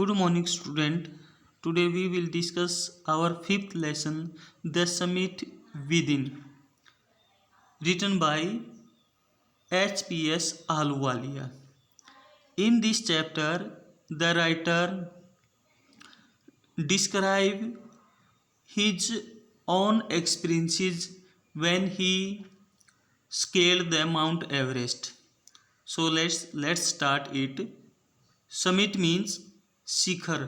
Good morning, student. Today we will discuss our fifth lesson, The Summit Within, written by H.P.S. Ahluwalia. In this chapter, the writer describes his own experiences when he scaled the Mount Everest. So let's start it. Summit means शिखर.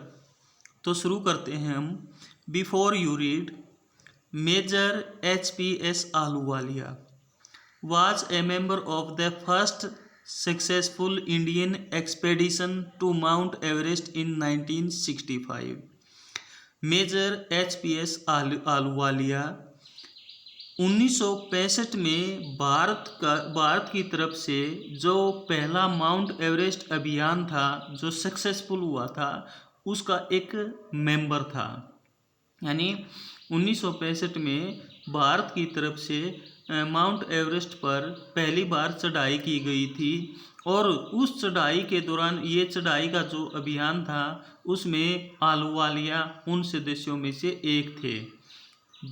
तो शुरू करते हैं हम. Before you read, major H.P.S. Ahluwalia was a member of the first successful Indian expedition to Mount Everest in 1965. Major H.P.S. Ahluwalia 1965 में भारत की तरफ से जो पहला माउंट एवरेस्ट अभियान था जो सक्सेसफुल हुआ था उसका एक मेंबर था. यानी 1965 में भारत की तरफ से माउंट एवरेस्ट पर पहली बार चढ़ाई की गई थी और उस चढ़ाई के दौरान ये चढ़ाई का जो अभियान था उसमें आहलूवालिया उन सदस्यों में से एक थे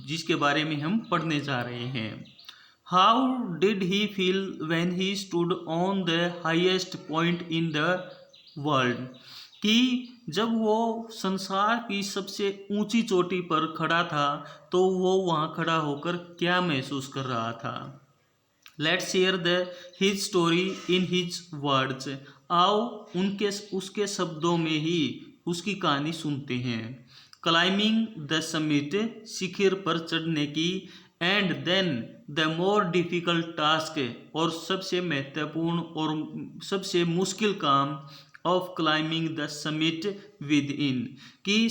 जिसके बारे में हम पढ़ने जा रहे हैं. How did he feel when he stood on the highest point in the world, कि जब वो संसार की सबसे ऊंची चोटी पर खड़ा था तो वो वहाँ खड़ा होकर क्या महसूस कर रहा था. Let's share his story in his words. आओ उसके शब्दों में ही उसकी कहानी सुनते हैं. क्लाइंबिंग द समिट, शिखर पर चढ़ने की. And then the more difficult task, और सबसे महत्वपूर्ण और सबसे मुश्किल काम of climbing the summit within, कि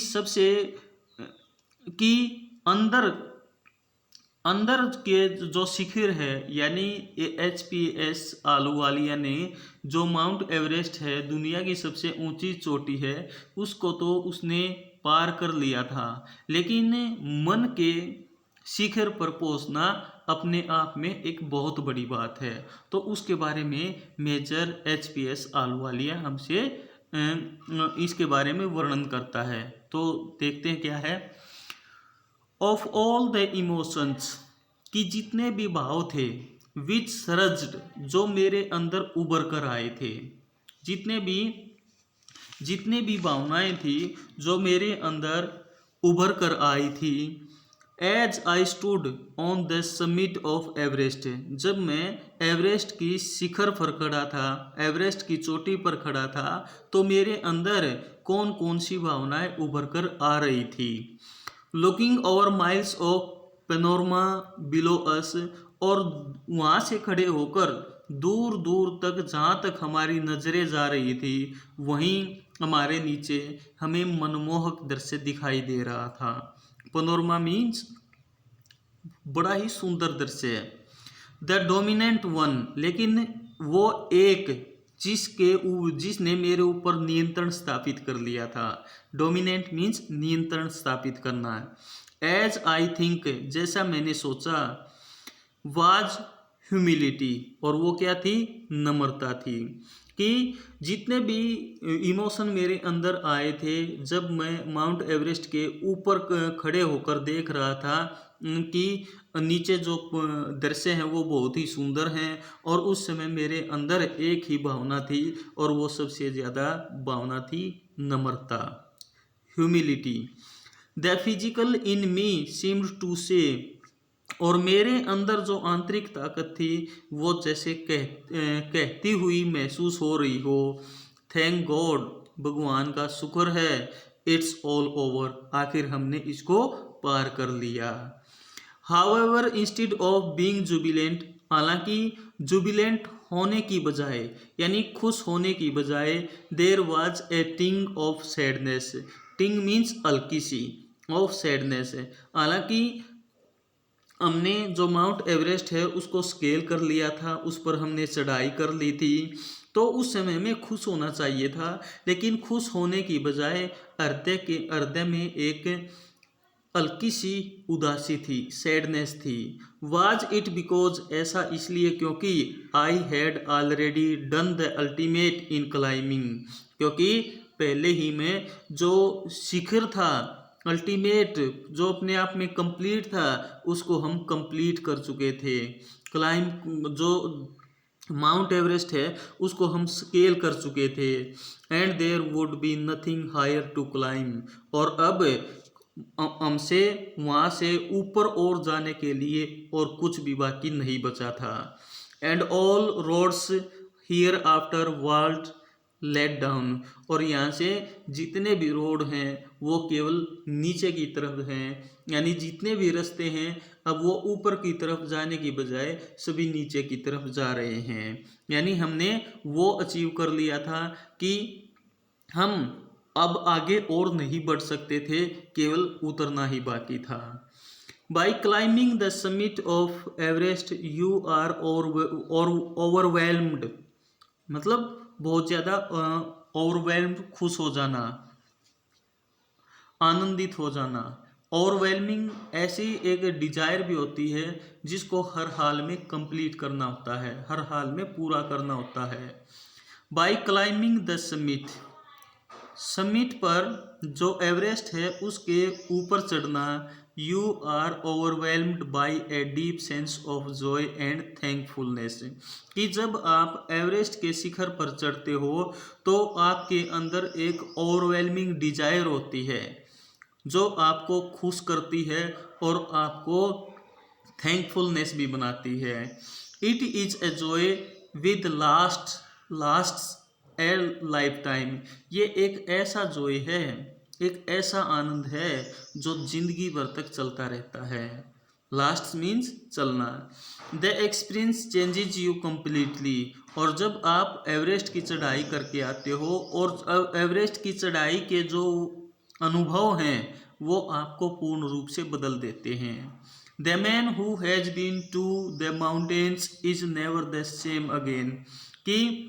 अंदर के जो शिखर है. यानी H.P.S. आहलूवालिया ने जो माउंट एवरेस्ट है दुनिया की सबसे ऊंची चोटी है उसको तो उसने पार कर लिया था, लेकिन मन के शिखर पर पहुंचना अपने आप में एक बहुत बड़ी बात है. तो उसके बारे में मेजर H.P.S. आहलूवालिया हमसे इसके बारे में वर्णन करता है. तो देखते हैं क्या है. ऑफ ऑल द इमोशंस, कि जितने भी भाव थे. विच सरज्ड, जो मेरे अंदर उभर कर आए थे. जितने भी भावनाएं थी जो मेरे अंदर उभर कर आई थी. As I stood on the summit of Everest, जब मैं एवरेस्ट की शिखर पर खड़ा था, एवरेस्ट की चोटी पर खड़ा था, तो मेरे अंदर कौन कौन सी भावनाएं उभर कर आ रही थी. Looking over miles of panorama below us, और वहाँ से खड़े होकर दूर दूर तक जहाँ तक हमारी नज़रें जा रही थी वहीं हमारे नीचे हमें मनमोहक दृश्य दिखाई दे रहा था. पेनोरमा मीन्स बड़ा ही सुंदर दृश्य है. द डोमिनेंट वन, लेकिन वो एक जिसने मेरे ऊपर नियंत्रण स्थापित कर लिया था. डोमिनेंट मीन्स नियंत्रण स्थापित करना है. एज आई थिंक, जैसा मैंने सोचा. वाज ह्यूमिलिटी, और वो क्या थी, नम्रता थी. कि जितने भी इमोशन मेरे अंदर आए थे जब मैं माउंट एवरेस्ट के ऊपर खड़े होकर देख रहा था कि नीचे जो दृश्य हैं वो बहुत ही सुंदर हैं, और उस समय मेरे अंदर एक ही भावना थी और वो सबसे ज़्यादा भावना थी नम्रता, humility. The physical in me seemed to say, और मेरे अंदर जो आंतरिक ताकत थी वो जैसे कहती हुई महसूस हो रही हो. थैंक गॉड, भगवान का शुक्र है. इट्स ऑल ओवर, आखिर हमने इसको पार कर लिया. However instead of being Jubilant, हालांकि जुबिलेंट होने की बजाय यानी खुश होने की बजाय देयर वाज ए टिंग ऑफ सैडनेस. टिंग मीन्स हल्की सी, ऑफ सैडनेस है. हालांकि हमने जो माउंट एवरेस्ट है उसको स्केल कर लिया था, उस पर हमने चढ़ाई कर ली थी, तो उस समय में खुश होना चाहिए था, लेकिन खुश होने की बजाय हृदय में एक हल्की सी उदासी थी, सैडनेस थी. वाज इट बिकॉज, ऐसा इसलिए क्योंकि I had already done the ultimate in climbing, क्योंकि पहले ही में जो शिखर था, अल्टीमेट जो अपने आप में कंप्लीट था, उसको हम कंप्लीट कर चुके थे। क्लाइंब जो माउंट एवरेस्ट है उसको हम स्केल कर चुके थे। And there would be nothing higher to climb, और अब हमसे वहाँ से ऊपर और जाने के लिए और कुछ भी बाकी नहीं बचा था। And all roads hereafter world let down, और यहाँ से जितने भी रोड हैं वो केवल नीचे की तरफ हैं, यानी जितने भी रास्ते हैं अब वो ऊपर की तरफ जाने की बजाय सभी नीचे की तरफ जा रहे हैं। यानी हमने वो अचीव कर लिया था कि हम अब आगे और नहीं बढ़ सकते थे, केवल उतरना ही बाकी था। By climbing the summit of Everest you are overwhelmed, मतलब बहुत ज़्यादा ओवरवेल्म्ड, खुश हो जाना, आनंदित हो जाना। ओवरवेलमिंग ऐसी एक डिजायर भी होती है जिसको हर हाल में कंप्लीट करना होता है, हर हाल में पूरा करना होता है। By climbing the summit, summit पर जो एवरेस्ट है उसके ऊपर चढ़ना, you are overwhelmed by a deep sense of joy and thankfulness, कि जब आप एवरेस्ट के शिखर पर चढ़ते हो तो आपके अंदर एक ओवरवेलमिंग डिजायर होती है जो आपको खुश करती है और आपको थैंकफुलनेस भी बनाती है। It is a joy with last A life time, ये एक ऐसा जॉय है, एक ऐसा आनंद है जो जिंदगी भर तक चलता रहता है। लास्ट मीन्स चलना। The experience changes you completely, और जब आप एवरेस्ट की चढ़ाई करके आते हो और एवरेस्ट की चढ़ाई के जो अनुभव हैं वो आपको पूर्ण रूप से बदल देते हैं। The man who has been to the mountains is never the same again, कि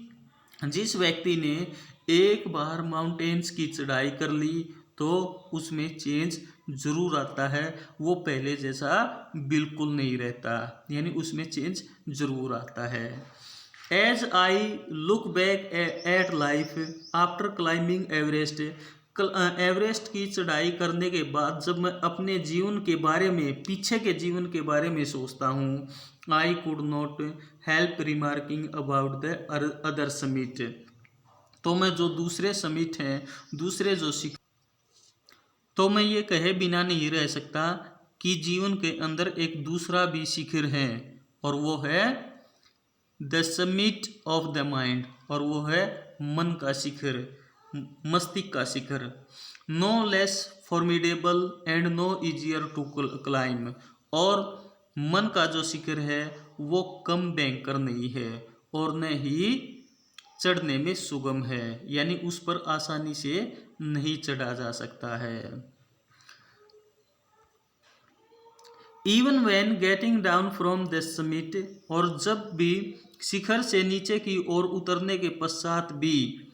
जिस व्यक्ति ने एक बार माउंटेन्स की चढ़ाई कर ली तो उसमें चेंज जरूर आता है, वो पहले जैसा बिल्कुल नहीं रहता, यानी उसमें चेंज जरूर आता है। As I look back at life after climbing Everest, Everest की चढ़ाई करने के बाद जब मैं अपने जीवन के बारे में, पीछे के जीवन के बारे में सोचता हूँ, I could not help remarking about the other summit, तो मैं जो दूसरे समिट हैं, दूसरे जो तो मैं ये कहे बिना नहीं रह सकता कि जीवन के अंदर एक दूसरा भी शिखर है, और वो है the summit of the mind, और वो है मन का शिखर, मस्तिष्क का शिखर। No less formidable and no easier to climb, और मन का जो शिखर है वो कम भयंकर नहीं है और न ही चढ़ने में सुगम है, यानी उस पर आसानी से नहीं चढ़ा जा सकता है। Even when getting down from the summit, और जब भी शिखर से नीचे की ओर उतरने के पश्चात भी,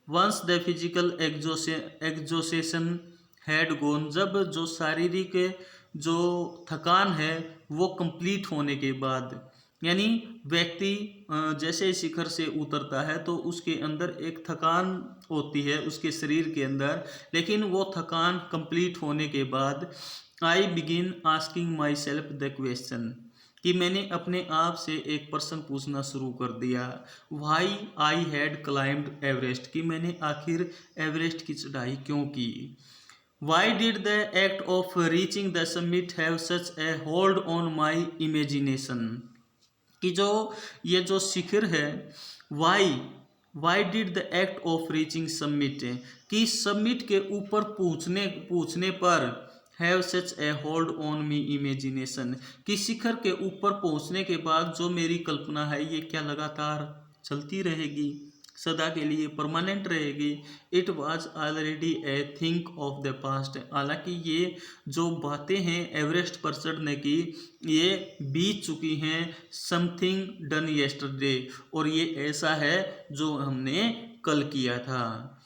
once the physical exhaustion had gone, जब जो शारीरिक जो थकान है वो कंप्लीट होने के बाद, यानी व्यक्ति जैसे शिखर से उतरता है तो उसके अंदर एक थकान होती है उसके शरीर के अंदर, लेकिन वो थकान कंप्लीट होने के बाद I begin asking my self the question, कि मैंने अपने आप से एक प्रश्न पूछना शुरू कर दिया, why I had climbed Everest, कि मैंने आखिर एवरेस्ट की चढ़ाई क्यों की। Why did the act of reaching the summit have such a hold on my imagination, कि जो ये जो शिखर है, why did the act of reaching summit, कि समिट के ऊपर पूछने पर have such a hold on me imagination, कि शिखर के ऊपर पहुंचने के बाद जो मेरी कल्पना है ये क्या लगातार चलती रहेगी, सदा के लिए परमानेंट रहेगी। It was already A think of the past, हालांकि ये जो बातें हैं एवरेस्ट पर चढ़ने की ये बीत चुकी हैं, समथिंग डन येस्टरडे, और ये ऐसा है जो हमने कल किया था।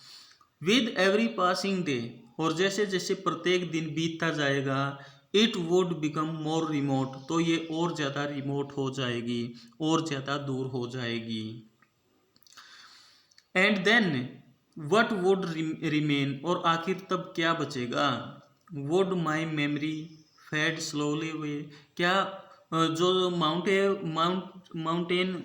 विद एवरी पासिंग डे, और जैसे जैसे प्रत्येक दिन बीतता जाएगा, it would become more remote, तो ये और ज़्यादा रिमोट हो जाएगी, और ज़्यादा दूर हो जाएगी। And then what would remain, और आखिर तब क्या बचेगा। Would my memory fade slowly away, क्या जो माउंटेन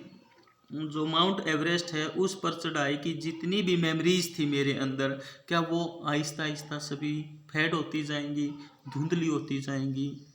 जो माउंट एवरेस्ट है उस पर चढ़ाई की जितनी भी मेमोरीज थी मेरे अंदर, क्या वो आहिस्ता आहिस्ता सभी फेड होती जाएंगी, धुंधली होती जाएंगी।